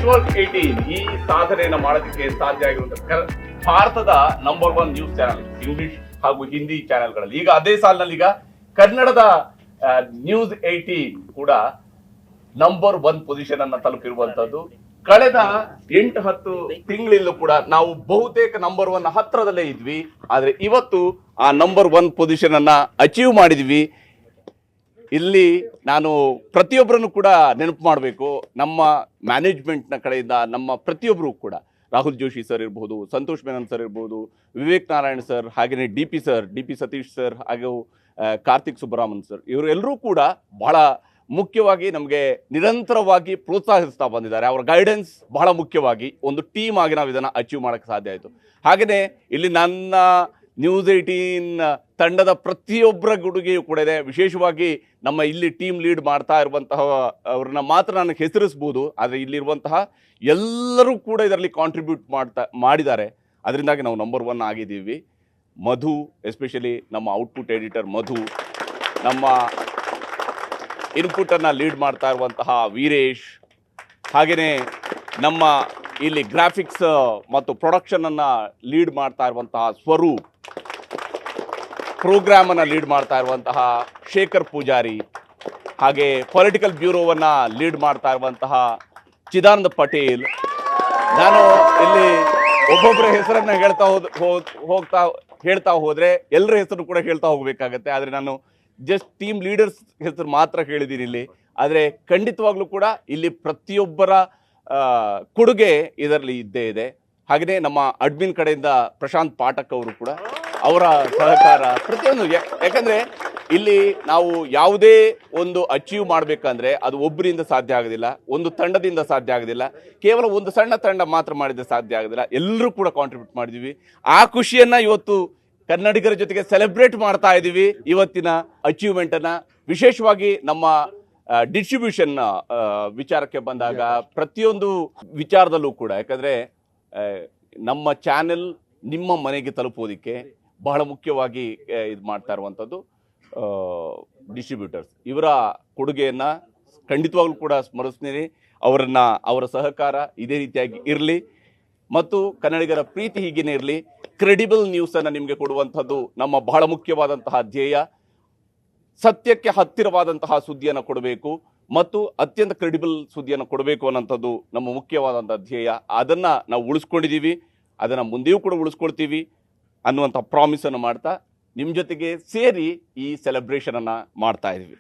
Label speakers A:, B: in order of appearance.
A: Network 18 ಈ ಸಾಧನೆಯನ್ನು ಮಾಡೋದಕ್ಕೆ ಸಾಧ್ಯ ಆಗಿರುವಂತಹ ಭಾರತದ ನಂಬರ್ 1 ನ್ಯೂಸ್ ಚಾನೆಲ್ ಇಂಗ್ಲಿಷ್ ಹಾಗೂ ಹಿಂದಿ ಚಾನೆಲ್ಗಳಲ್ಲಿ. ಈಗ ಅದೇ ಸಾಲಿನಲ್ಲಿ ಈಗ ಕನ್ನಡದ ನ್ಯೂಸ್ 18 ಕೂಡ ನಂಬರ್ 1 ಪೊಸಿಷನ್ ಅನ್ನ ತಲುಪಿರುವಂತದ್ದು. ಕಳೆದ 8-10 ತಿಂಗಳಿಂದಲೂ ಕೂಡ ನಾವು ಬಹುತೇಕ ನಂಬರ್ 1 ಹತ್ರದಲ್ಲೇ ಇದ್ವಿ. ಆದ್ರೆ ಇವತ್ತು ಆ ನಂಬರ್ 1 ಪೊಸಿಷನ್ ಅನ್ನ ಅಚೀವ್ ಮಾಡಿದ್ವಿ. ಇಲ್ಲಿ ನಾನು ಪ್ರತಿಯೊಬ್ಬರನ್ನು ಕೂಡ ನೆನಪು ಮಾಡಬೇಕು. ನಮ್ಮ ಮ್ಯಾನೇಜ್ಮೆಂಟ್ನ ಕಡೆಯಿಂದ ನಮ್ಮ ಪ್ರತಿಯೊಬ್ಬರು ಕೂಡ ರಾಹುಲ್ ಜೋಶಿ ಸರ್ ಇರ್ಬೋದು, ಸಂತೋಷ್ ಮೆನನ್ ಸರ್ ಇರ್ಬೋದು, ವಿವೇಕ್ ನಾರಾಯಣ್ ಸರ್, ಹಾಗೆಯೇ ಡಿ ಪಿ ಸತೀಶ್ ಸರ್, ಹಾಗೂ ಕಾರ್ತಿಕ್ ಸುಬ್ಬರಾಮನ್ ಸರ್, ಇವರೆಲ್ಲರೂ ಕೂಡ ಬಹಳ ಮುಖ್ಯವಾಗಿ ನಮಗೆ ನಿರಂತರವಾಗಿ ಪ್ರೋತ್ಸಾಹಿಸ್ತಾ ಬಂದಿದ್ದಾರೆ. ಅವರ ಗೈಡೆನ್ಸ್ ಬಹಳ ಮುಖ್ಯವಾಗಿ ಒಂದು ಟೀಮ್ ಆಗಿ ನಾವು ಇದನ್ನು ಅಚೀವ್ ಮಾಡೋಕ್ಕೆ ಸಾಧ್ಯ ಆಯಿತು. ಹಾಗೆಯೇ ಇಲ್ಲಿ ನನ್ನ ನ್ಯೂಸ್ 18 ತಂಡದ ಪ್ರತಿಯೊಬ್ಬರ ಗುಡುಗೆಯೂ ಕೂಡ ಇದೆ. ವಿಶೇಷವಾಗಿ ನಮ್ಮ ಇಲ್ಲಿ ಟೀಮ್ ಲೀಡ್ ಮಾಡ್ತಾ ಇರುವಂತಹ ಅವ್ರನ್ನ ಮಾತ್ರ ನನಗೆ ಹೆಸರಿಸ್ಬೋದು, ಆದರೆ ಇಲ್ಲಿರುವಂತಹ ಎಲ್ಲರೂ ಕೂಡ ಇದರಲ್ಲಿ ಕಾಂಟ್ರಿಬ್ಯೂಟ್ ಮಾಡಿದ್ದಾರೆ. ಅದರಿಂದಾಗಿ ನಾವು ನಂಬರ್ 1 ಆಗಿದ್ದೀವಿ. ಮಧು, ಎಸ್ಪೆಷಲಿ ನಮ್ಮ ಔಟ್ಪುಟ್ ಎಡಿಟರ್ ಮಧು, ನಮ್ಮ ಇನ್ಪುಟನ್ನು ಲೀಡ್ ಮಾಡ್ತಾ ಇರುವಂತಹ ವೀರೇಶ್, ಹಾಗೆಯೇ ನಮ್ಮ ಇಲ್ಲಿ ಗ್ರಾಫಿಕ್ಸ್ ಮತ್ತು ಪ್ರೊಡಕ್ಷನನ್ನು ಲೀಡ್ ಮಾಡ್ತಾ ಇರುವಂತಹ ಸ್ವರೂಪ್, ಪ್ರೋಗ್ರಾಮನ್ನು ಲೀಡ್ ಮಾಡ್ತಾ ಇರುವಂತಹ ಶೇಖರ್ ಪೂಜಾರಿ, ಹಾಗೆ ಪೊಲಿಟಿಕಲ್ ಬ್ಯೂರೋವನ್ನು ಲೀಡ್ ಮಾಡ್ತಾ ಇರುವಂತಹ ಚಿದಾನಂದ ಪಟೇಲ್. ನಾನು ಇಲ್ಲಿ ಒಬ್ಬೊಬ್ಬರ ಹೆಸರನ್ನು ಹೇಳ್ತಾ ಹೋದರೆ ಎಲ್ಲರ ಹೆಸರು ಕೂಡ ಹೇಳ್ತಾ ಹೋಗಬೇಕಾಗತ್ತೆ. ಆದರೆ ನಾನು ಜಸ್ಟ್ ಟೀಮ್ ಲೀಡರ್ಸ್ ಹೆಸರು ಮಾತ್ರ ಹೇಳಿದ್ದೀನಿ ಇಲ್ಲಿ. ಆದರೆ ಖಂಡಿತವಾಗ್ಲೂ ಕೂಡ ಇಲ್ಲಿ ಪ್ರತಿಯೊಬ್ಬರ ಕೊಡುಗೆ ಇದರಲ್ಲಿ ಇದ್ದೇ ಇದೆ. ಹಾಗೆಯೇ ನಮ್ಮ ಅಡ್ಮಿನ್ ಕಡೆಯಿಂದ ಪ್ರಶಾಂತ್ ಪಾಠಕ್ ಅವರು ಕೂಡ ಅವರ ಸಹಕಾರ ಪ್ರತಿಯೊಂದು, ಯಾಕಂದರೆ ಇಲ್ಲಿ ನಾವು ಯಾವುದೇ ಒಂದು ಅಚೀವ್ ಮಾಡಬೇಕಂದ್ರೆ ಅದು ಒಬ್ಬರಿಂದ ಸಾಧ್ಯ ಆಗೋದಿಲ್ಲ, ಒಂದು ತಂಡದಿಂದ ಸಾಧ್ಯ ಆಗೋದಿಲ್ಲ, ಕೇವಲ ಒಂದು ಸಣ್ಣ ತಂಡ ಮಾತ್ರ ಮಾಡಿದರೆ ಸಾಧ್ಯ ಆಗೋದಿಲ್ಲ. ಎಲ್ಲರೂ ಕೂಡ ಕಾಂಟ್ರಿಬ್ಯೂಟ್ ಮಾಡಿದ್ದೀವಿ. ಆ ಖುಷಿಯನ್ನು ಇವತ್ತು ಕನ್ನಡಿಗರ ಜೊತೆಗೆ ಸೆಲೆಬ್ರೇಟ್ ಮಾಡ್ತಾ ಇದ್ದೀವಿ. ಇವತ್ತಿನ ಅಚೀವ್ಮೆಂಟನ್ನು ವಿಶೇಷವಾಗಿ ನಮ್ಮ ಡಿಸ್ಟ್ರಿಬ್ಯೂಷನ್ ವಿಚಾರಕ್ಕೆ ಬಂದಾಗ ಪ್ರತಿಯೊಂದು ವಿಚಾರದಲ್ಲೂ ಕೂಡ, ಯಾಕಂದರೆ ನಮ್ಮ ಚಾನೆಲ್ ನಿಮ್ಮ ಮನೆಗೆ ತಲುಪೋದಕ್ಕೆ ಬಹಳ ಮುಖ್ಯವಾಗಿ ಇದು ಮಾಡ್ತಾ ಇರುವಂಥದ್ದು ಡಿಸ್ಟ್ರಿಬ್ಯೂಟರ್ಸ್. ಇವರ ಕೊಡುಗೆಯನ್ನು ಖಂಡಿತವಾಗ್ಲೂ ಕೂಡ ಸ್ಮರಿಸ್ತೀನಿ. ಅವರ ಸಹಕಾರ ಇದೇ ರೀತಿಯಾಗಿ ಇರಲಿ ಮತ್ತು ಕನ್ನಡಿಗರ ಪ್ರೀತಿ ಹೀಗೇನೆ ಇರಲಿ. ಕ್ರೆಡಿಬಲ್ ನ್ಯೂಸನ್ನು ನಿಮಗೆ ಕೊಡುವಂಥದ್ದು ನಮ್ಮ ಬಹಳ ಮುಖ್ಯವಾದಂತಹ ಧ್ಯೇಯ. ಸತ್ಯಕ್ಕೆ ಹತ್ತಿರವಾದಂತಹ ಸುದ್ದಿಯನ್ನು ಕೊಡಬೇಕು ಮತ್ತು ಅತ್ಯಂತ ಕ್ರೆಡಿಬಲ್ ಸುದ್ದಿಯನ್ನು ಕೊಡಬೇಕು ಅನ್ನೋಂಥದ್ದು ನಮ್ಮ ಮುಖ್ಯವಾದಂಥ ಧ್ಯೇಯ. ಅದನ್ನು ನಾವು ಉಳಿಸ್ಕೊಂಡಿದ್ದೀವಿ, ಅದನ್ನು ಮುಂದೆಯೂ ಕೂಡ ಉಳಿಸ್ಕೊಳ್ತೀವಿ ಅನ್ನುವಂಥ ಪ್ರಾಮಿಸನ್ನು ಮಾಡ್ತಾ ನಿಮ್ಮ ಜೊತೆಗೆ ಸೇರಿ ಈ ಸೆಲೆಬ್ರೇಷನನ್ನು ಮಾಡ್ತಾ ಇದ್ದೀವಿ.